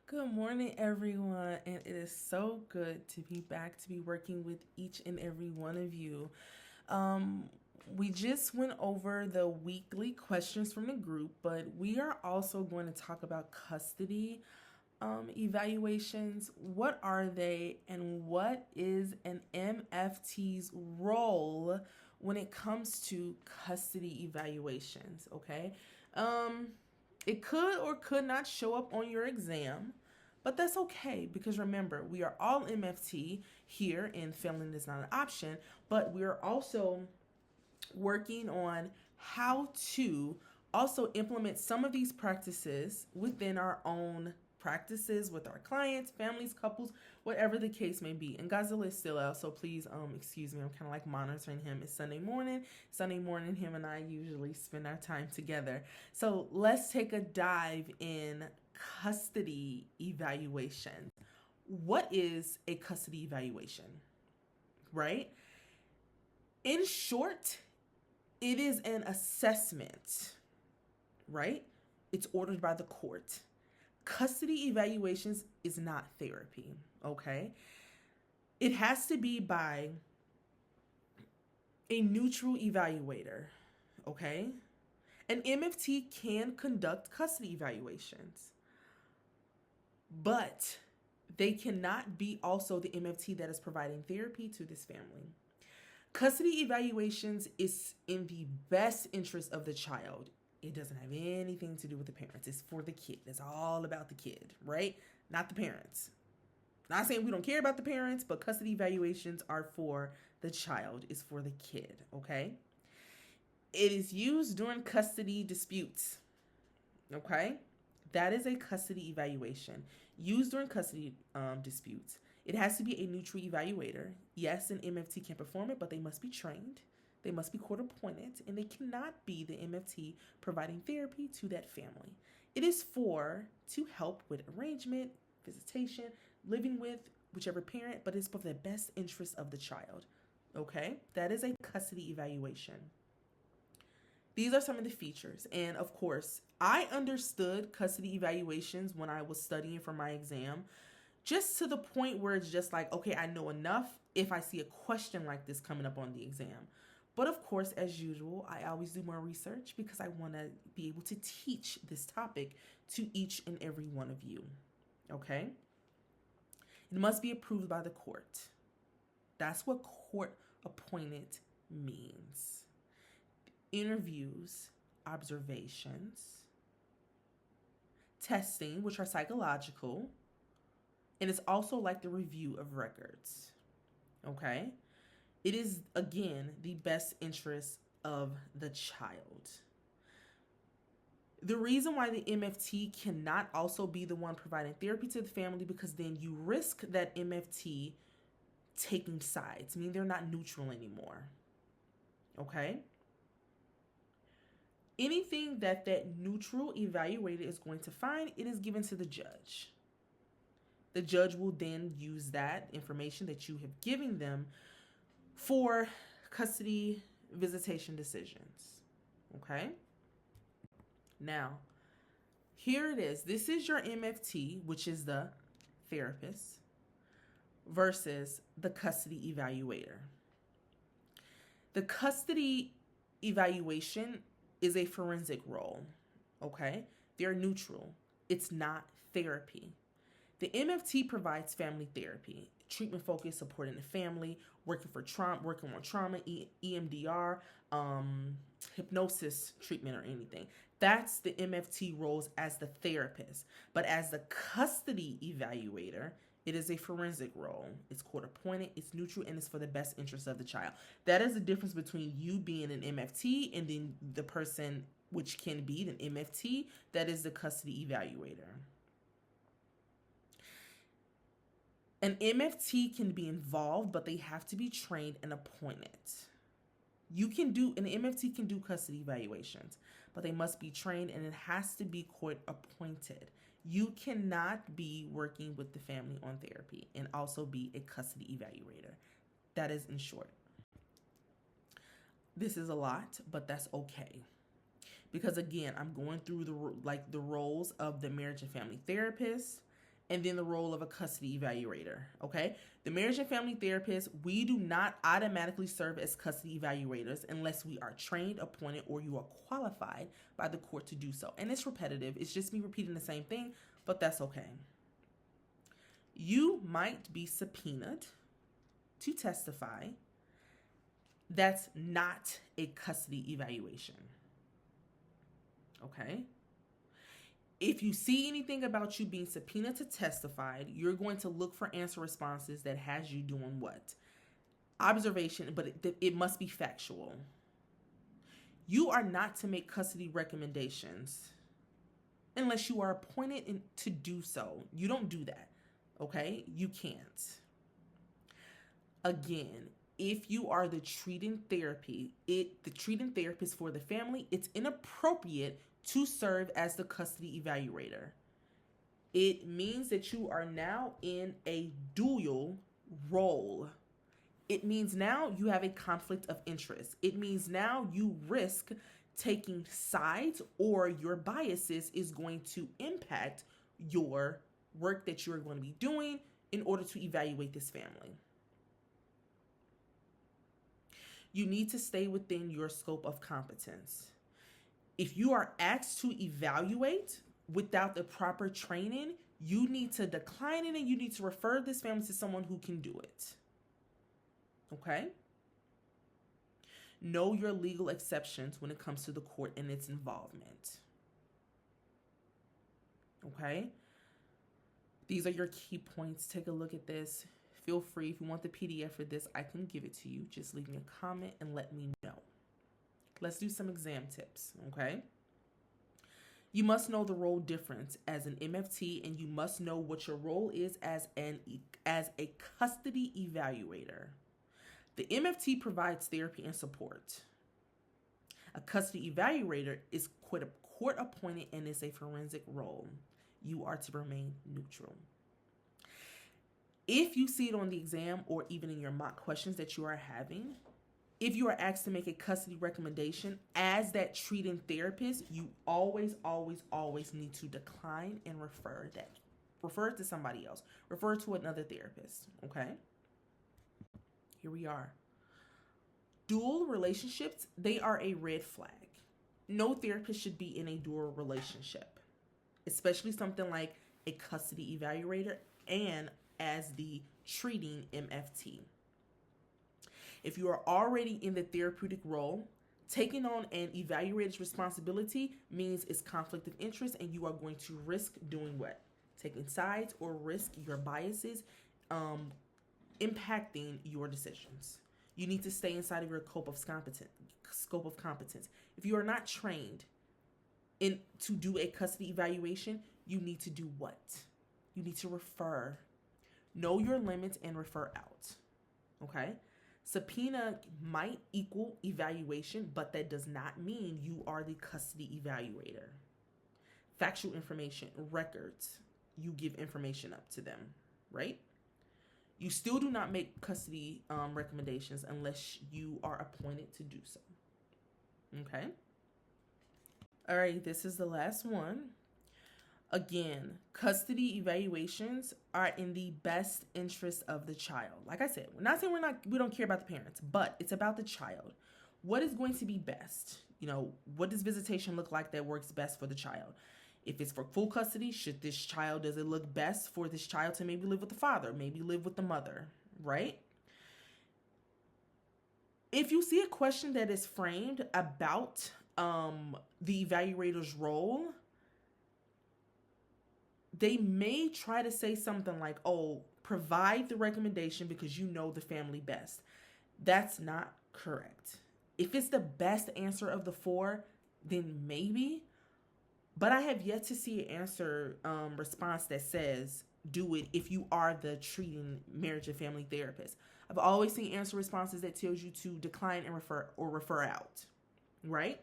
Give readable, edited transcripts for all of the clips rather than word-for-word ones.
Good morning, everyone, and it is so good to be back to be working with each and every one of you. Um, we just went over the weekly questions from the group, but we are also going to talk about custody evaluations. What are they, and what is an MFT's role when it comes to custody evaluations? Okay. Um, it could or could not show up on your exam, but that's okay because remember, we are all MFT here, and failing is not an option, but we are also working on how to also implement some of these practices within our own practices with our clients, families, couples, whatever the case may be. And Godzilla is still out, so please excuse me. I'm kind of like monitoring him. It's Sunday morning. Sunday morning, him and I usually spend our time together. So let's take a dive in custody evaluation. What is a custody evaluation? Right? In short, it is an assessment, right? It's ordered by the court. Custody evaluations is not therapy, okay? It has to be by a neutral evaluator, okay? An MFT can conduct custody evaluations, but they cannot be also the MFT that is providing therapy to this family. Custody evaluations is in the best interest of the child. It doesn't have anything to do with the parents. It's for the kid. It's all about the kid, right? Not the parents. Not saying we don't care about the parents, but custody evaluations are for the child. It's for the kid, okay? It is used during custody disputes, okay? That is a custody evaluation used during custody disputes. It has to be a neutral evaluator. Yes, an MFT can perform it, but they must be trained. They must be court appointed, and they cannot be the MFT providing therapy to that family. It is to help with arrangement, visitation, living with whichever parent, but it's for the best interest of the child. Okay? That is a custody evaluation. These are some of the features. And of course, I understood custody evaluations when I was studying for my exam, just to the point where it's just like, okay, I know enough if I see a question like this coming up on the exam. But of course, as usual, I always do more research because I want to be able to teach this topic to each and every one of you. Okay? It must be approved by the court. That's what court appointed means. Interviews, observations, testing, which are psychological, and it's also like the review of records. Okay? It is, again, the best interest of the child. The reason why the MFT cannot also be the one providing therapy to the family, because then you risk that MFT taking sides, meaning they're not neutral anymore. Okay? Anything that neutral evaluator is going to find, it is given to the judge. The judge will then use that information that you have given them for custody visitation decisions. Okay? Now, here it is. This is your MFT, which is the therapist, versus the custody evaluator. The custody evaluation is a forensic role. Okay? They're neutral. It's not therapy. The MFT provides family therapy, treatment focus, supporting the family, working on trauma, EMDR, hypnosis treatment, or anything. That's the MFT roles as the therapist. But as the custody evaluator, it is a forensic role. It's court appointed, it's neutral, and it's for the best interest of the child. That is the difference between you being an MFT and then the person, which can be an MFT, that is the custody evaluator. An MFT can be involved, but they have to be trained and appointed. An MFT can do custody evaluations, but they must be trained, and it has to be court appointed. You cannot be working with the family on therapy and also be a custody evaluator. That is in short. This is a lot, but that's okay. Because again, I'm going through the roles of the marriage and family therapist and then the role of a custody evaluator, okay? The marriage and family therapist, we do not automatically serve as custody evaluators unless we are trained, appointed, or you are qualified by the court to do so. And it's repetitive. It's just me repeating the same thing, but that's okay. You might be subpoenaed to testify. That's not a custody evaluation, okay? If you see anything about you being subpoenaed to testify, you're going to look for answer responses that has you doing what? Observation, but it must be factual. You are not to make custody recommendations unless you are appointed to do so. You don't do that, okay? You can't. Again, if you are the treating therapist for the family, it's inappropriate to serve as the custody evaluator. It means that you are now in a dual role. It means now you have a conflict of interest. It means now you risk taking sides, or your biases is going to impact your work that you're going to be doing in order to evaluate this family. You need to stay within your scope of competence. If you are asked to evaluate without the proper training, you need to decline it and you need to refer this family to someone who can do it. Okay? Know your legal exceptions when it comes to the court and its involvement. Okay? These are your key points. Take a look at this. Feel free, if you want the PDF for this, I can give it to you. Just leave me a comment and let me know. Let's do some exam tips, okay? You must know the role difference as an MFT, and you must know what your role is as a custody evaluator. The MFT provides therapy and support. A custody evaluator is court appointed and is a forensic role. You are to remain neutral. If you see it on the exam or even in your mock questions that you are having, if you are asked to make a custody recommendation as that treating therapist, you always need to decline and refer it to somebody else. Refer to another therapist, okay? Here we are. Dual relationships, they are a red flag. No therapist should be in a dual relationship, especially something like a custody evaluator and as the treating MFT. If you are already in the therapeutic role, taking on an evaluator's responsibility means it's conflict of interest, and you are going to risk doing what? Taking sides, or risk your biases impacting your decisions. You need to stay inside of your scope of competence. If you are not trained to do a custody evaluation, you need to do what? You need to refer. Know your limits and refer out. Okay? Subpoena might equal evaluation, but that does not mean you are the custody evaluator. Factual information, records, you give information up to them, right? You still do not make custody recommendations unless you are appointed to do so. Okay? All right, this is the last one. Again, custody evaluations are in the best interest of the child. Like I said, we're not saying we don't care about the parents, but it's about the child. What is going to be best? What does visitation look like that works best for the child? If it's for full custody, does it look best for this child to maybe live with the father, maybe live with the mother, right? If you see a question that is framed about the evaluator's role, they may try to say something like, oh, provide the recommendation because you know the family best. That's not correct. If it's the best answer of the four, then maybe. But I have yet to see an answer response that says, do it if you are the treating marriage and family therapist. I've always seen answer responses that tells you to decline and refer out, right?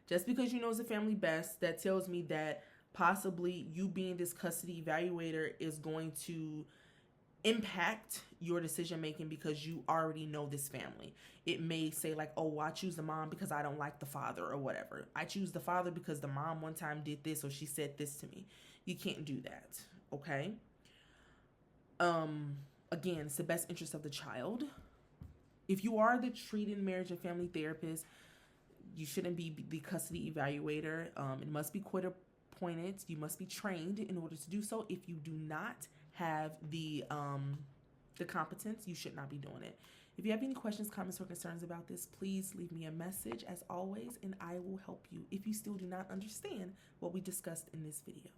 Just because you know it's the family best, that tells me that possibly you being this custody evaluator is going to impact your decision making because you already know this family. It may say like, oh, I choose the mom because I don't like the father or whatever. I choose the father because the mom one time did this or she said this to me. You can't do that, okay? Again, it's the best interest of the child. If you are the treating marriage and family therapist, you shouldn't be the custody evaluator. It must be court appointed. You must be trained in order to do so. If you do not have the competence, you should not be doing it. If you have any questions, comments, or concerns about this, please leave me a message as always, and I will help you if you still do not understand what we discussed in this video.